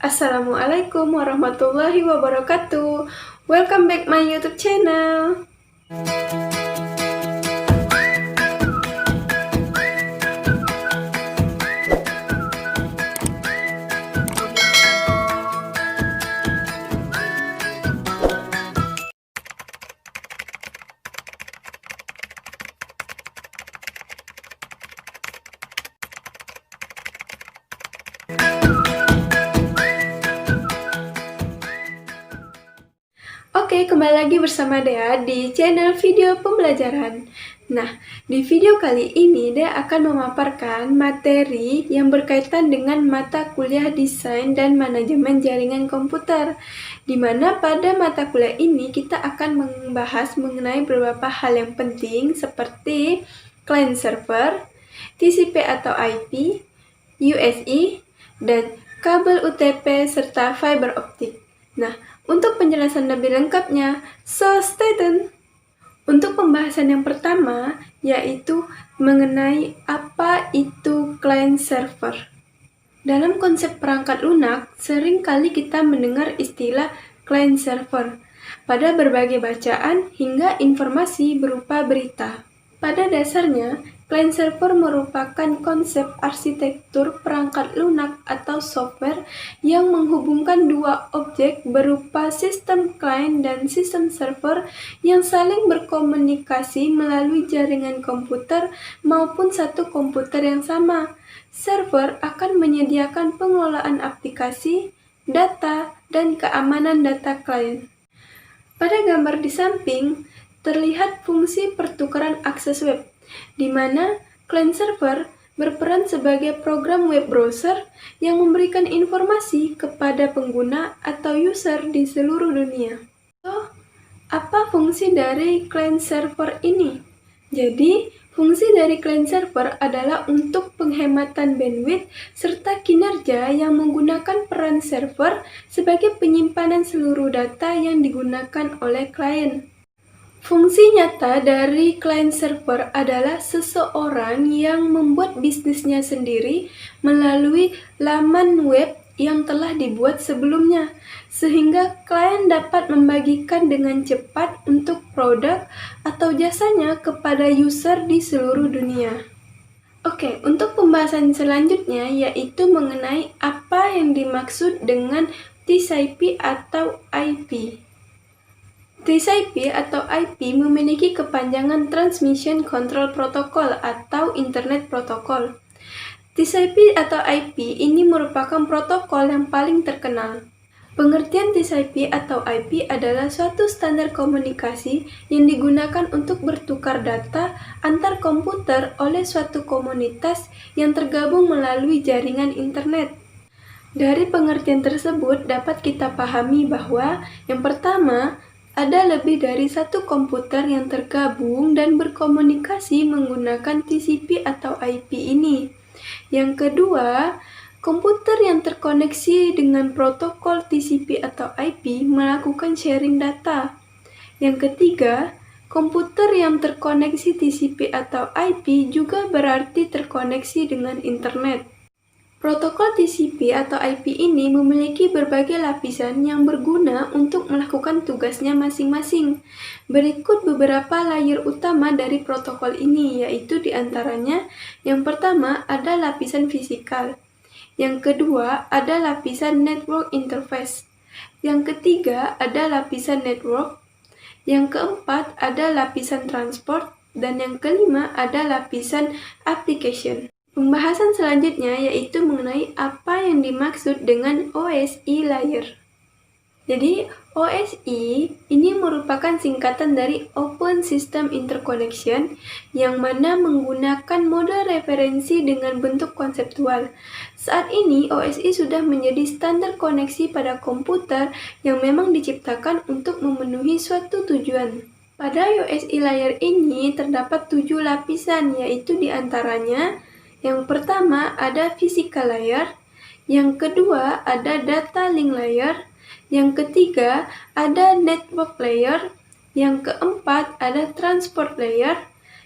Assalamualaikum warahmatullahi wabarakatuh. Welcome back my YouTube channel. Oke, kembali lagi bersama Dea di channel video pembelajaran. Nah, di video kali ini Dea akan memaparkan materi yang berkaitan dengan mata kuliah desain dan manajemen jaringan komputer. Di mana pada mata kuliah ini kita akan membahas mengenai beberapa hal yang penting seperti client server, TCP atau IP, USI, dan kabel UTP serta fiber optik. Nah, untuk penjelasan lebih lengkapnya, so stay tune. Untuk pembahasan yang pertama, yaitu mengenai apa itu client server. Dalam konsep perangkat lunak, sering kali kita mendengar istilah client server pada berbagai bacaan hingga informasi berupa berita. Pada dasarnya, client server merupakan konsep arsitektur perangkat lunak atau software yang menghubungkan dua objek berupa sistem client dan sistem server yang saling berkomunikasi melalui jaringan komputer maupun satu komputer yang sama. Server akan menyediakan pengelolaan aplikasi, data, dan keamanan data klien. Pada gambar di samping, terlihat fungsi pertukaran akses web, di mana client server berperan sebagai program web browser yang memberikan informasi kepada pengguna atau user di seluruh dunia. So, apa fungsi dari client server ini? Jadi, fungsi dari client server adalah untuk penghematan bandwidth serta kinerja yang menggunakan peran server sebagai penyimpanan seluruh data yang digunakan oleh klien. Fungsi nyata dari client server adalah seseorang yang membuat bisnisnya sendiri melalui laman web yang telah dibuat sebelumnya, sehingga klien dapat membagikan dengan cepat untuk produk atau jasanya kepada user di seluruh dunia. Oke, untuk pembahasan selanjutnya yaitu mengenai apa yang dimaksud dengan TCP atau IP. TCP atau IP memiliki kepanjangan Transmission Control Protocol atau Internet Protocol. TCP atau IP ini merupakan protokol yang paling terkenal. Pengertian TCP atau IP adalah suatu standar komunikasi yang digunakan untuk bertukar data antar komputer oleh suatu komunitas yang tergabung melalui jaringan internet. Dari pengertian tersebut dapat kita pahami bahwa yang pertama, ada lebih dari satu komputer yang tergabung dan berkomunikasi menggunakan TCP atau IP ini. Yang kedua, komputer yang terkoneksi dengan protokol TCP atau IP melakukan sharing data. Yang ketiga, komputer yang terkoneksi TCP atau IP juga berarti terkoneksi dengan internet. Protokol TCP atau IP ini memiliki berbagai lapisan yang berguna untuk melakukan tugasnya masing-masing. Berikut beberapa layer utama dari protokol ini, yaitu diantaranya yang pertama ada lapisan fisikal, yang kedua ada lapisan network interface, yang ketiga ada lapisan network, yang keempat ada lapisan transport, dan yang kelima ada lapisan application. Pembahasan selanjutnya yaitu mengenai apa yang dimaksud dengan OSI layer. Jadi, OSI ini merupakan singkatan dari Open System Interconnection yang mana menggunakan mode referensi dengan bentuk konseptual. Saat ini, OSI sudah menjadi standar koneksi pada komputer yang memang diciptakan untuk memenuhi suatu tujuan. Pada OSI layer ini terdapat 7 lapisan, yaitu diantaranya yang pertama ada physical layer, yang kedua ada data link layer, yang ketiga ada network layer, yang keempat ada transport layer,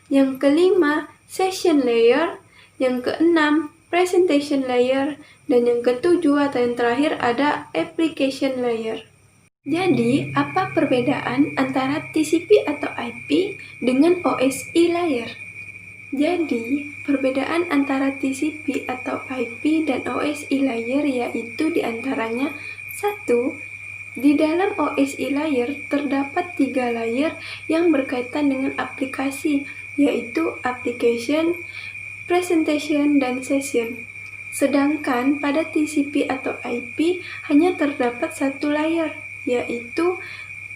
yang kelima session layer, yang keenam presentation layer, dan yang ketujuh atau yang terakhir ada application layer. Jadi, apa perbedaan antara TCP atau IP dengan OSI layer? Jadi, perbedaan antara TCP atau IP dan OSI layer yaitu diantaranya: 1. Di dalam OSI layer terdapat 3 layer yang berkaitan dengan aplikasi, yaitu application, presentation, dan session. Sedangkan pada TCP atau IP hanya terdapat 1 layer, yaitu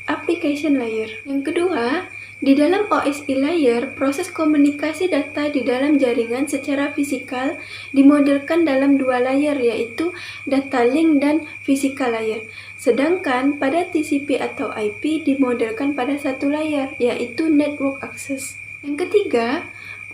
application layer. Yang kedua, di dalam OSI layer, proses komunikasi data di dalam jaringan secara fisikal dimodelkan dalam 2 layer, yaitu data link dan physical layer. Sedangkan pada TCP atau IP dimodelkan pada 1 layer, yaitu network access. Yang ketiga,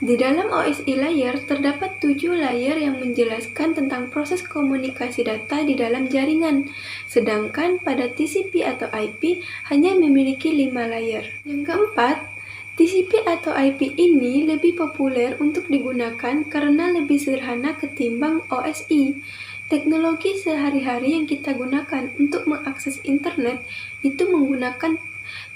di dalam OSI layer terdapat 7 layer yang menjelaskan tentang proses komunikasi data di dalam jaringan, sedangkan pada TCP atau IP hanya memiliki 5 layer. Yang keempat, TCP atau IP ini lebih populer untuk digunakan karena lebih sederhana ketimbang OSI. Teknologi sehari-hari yang kita gunakan untuk mengakses internet itu menggunakan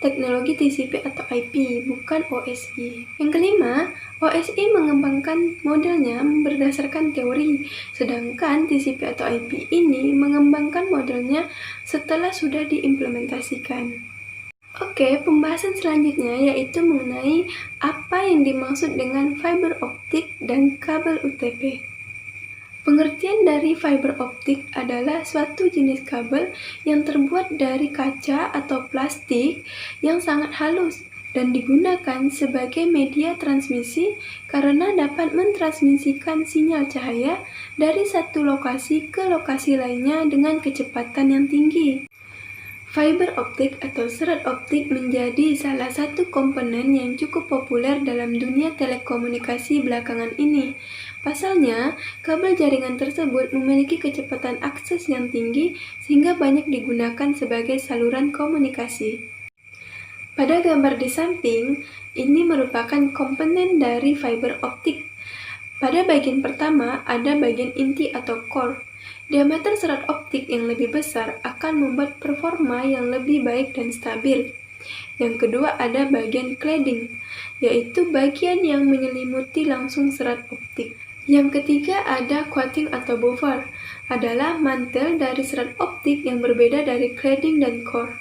teknologi TCP atau IP, bukan OSI. Yang kelima, OSI mengembangkan modelnya berdasarkan teori, sedangkan TCP atau IP ini mengembangkan modelnya setelah sudah diimplementasikan. Oke, pembahasan selanjutnya yaitu mengenai apa yang dimaksud dengan fiber optik dan kabel UTP. Pengertian dari fiber optik adalah suatu jenis kabel yang terbuat dari kaca atau plastik yang sangat halus dan digunakan sebagai media transmisi karena dapat mentransmisikan sinyal cahaya dari satu lokasi ke lokasi lainnya dengan kecepatan yang tinggi. Fiber optik atau serat optik menjadi salah satu komponen yang cukup populer dalam dunia telekomunikasi belakangan ini. Pasalnya, kabel jaringan tersebut memiliki kecepatan akses yang tinggi sehingga banyak digunakan sebagai saluran komunikasi. Pada gambar di samping, ini merupakan komponen dari fiber optik. Pada bagian pertama ada bagian inti atau core. Diameter serat optik yang lebih besar akan membuat performa yang lebih baik dan stabil. Yang kedua ada bagian cladding, yaitu bagian yang menyelimuti langsung serat optik. Yang ketiga ada coating atau buffer, adalah mantel dari serat optik yang berbeda dari cladding dan core.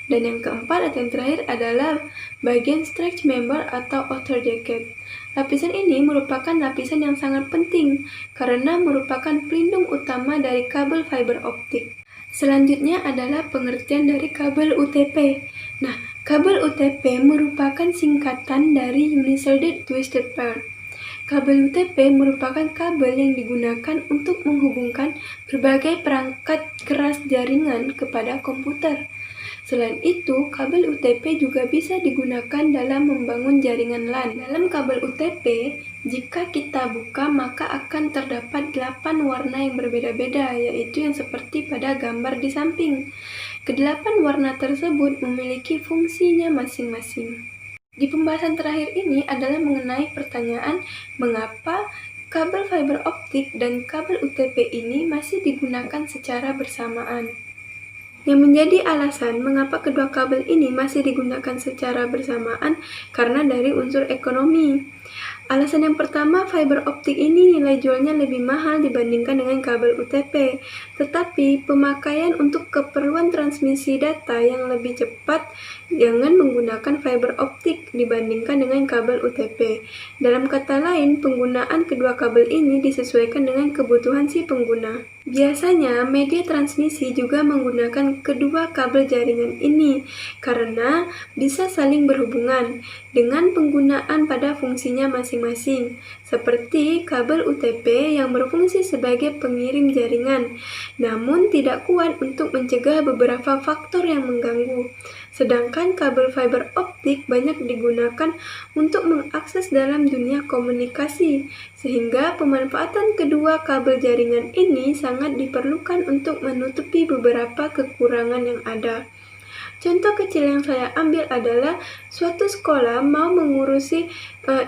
Dan yang keempat atau yang terakhir adalah bagian stretch member atau outer jacket. Lapisan ini merupakan lapisan yang sangat penting karena merupakan pelindung utama dari kabel fiber optik. Selanjutnya adalah pengertian dari kabel UTP. Nah, kabel UTP merupakan singkatan dari Unisoldered Twisted Pair. Kabel UTP merupakan kabel yang digunakan untuk menghubungkan berbagai perangkat keras jaringan kepada komputer. Selain itu, kabel UTP juga bisa digunakan dalam membangun jaringan LAN. Dalam kabel UTP, jika kita buka maka akan terdapat 8 warna yang berbeda-beda, yaitu yang seperti pada gambar di samping. Kedelapan warna tersebut memiliki fungsinya masing-masing. Di pembahasan terakhir ini adalah mengenai pertanyaan mengapa kabel fiber optik dan kabel UTP ini masih digunakan secara bersamaan. Yang menjadi alasan mengapa kedua kabel ini masih digunakan secara bersamaan karena dari unsur ekonomi. Alasan yang pertama, fiber optik ini nilai jualnya lebih mahal dibandingkan dengan kabel UTP, tetapi pemakaian untuk keperluan transmisi data yang lebih cepat dengan menggunakan fiber optik dibandingkan dengan kabel UTP. Dalam kata lain, penggunaan kedua kabel ini disesuaikan dengan kebutuhan si pengguna. Biasanya, media transmisi juga menggunakan kedua kabel jaringan ini karena bisa saling berhubungan dengan penggunaan pada fungsinya masing-masing, seperti kabel UTP yang berfungsi sebagai pengirim jaringan, namun tidak kuat untuk mencegah beberapa faktor yang mengganggu. Sedangkan kabel fiber optik banyak digunakan untuk mengakses dalam dunia komunikasi, sehingga pemanfaatan kedua kabel jaringan ini sangat diperlukan untuk menutupi beberapa kekurangan yang ada. Contoh kecil yang saya ambil adalah suatu sekolah mau mengurusi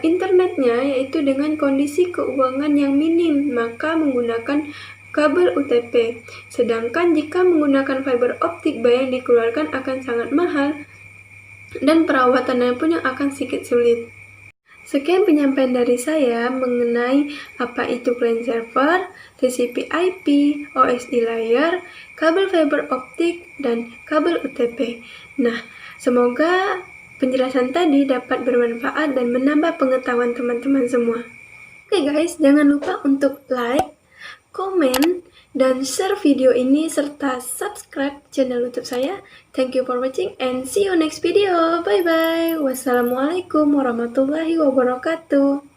internetnya yaitu dengan kondisi keuangan yang minim, maka menggunakan kabel UTP. Sedangkan jika menggunakan fiber optik, biaya yang dikeluarkan akan sangat mahal dan perawatannya pun yang akan sedikit sulit. Sekian penyampaian dari saya mengenai apa itu client server, TCP/IP, OSI layer, kabel fiber optik, dan kabel UTP. Nah, semoga penjelasan tadi dapat bermanfaat dan menambah pengetahuan teman-teman semua. Oke guys, jangan lupa untuk like, komen, dan share video ini serta subscribe channel YouTube saya. Thank you for watching and see you next video. Bye bye. Wassalamualaikum warahmatullahi wabarakatuh.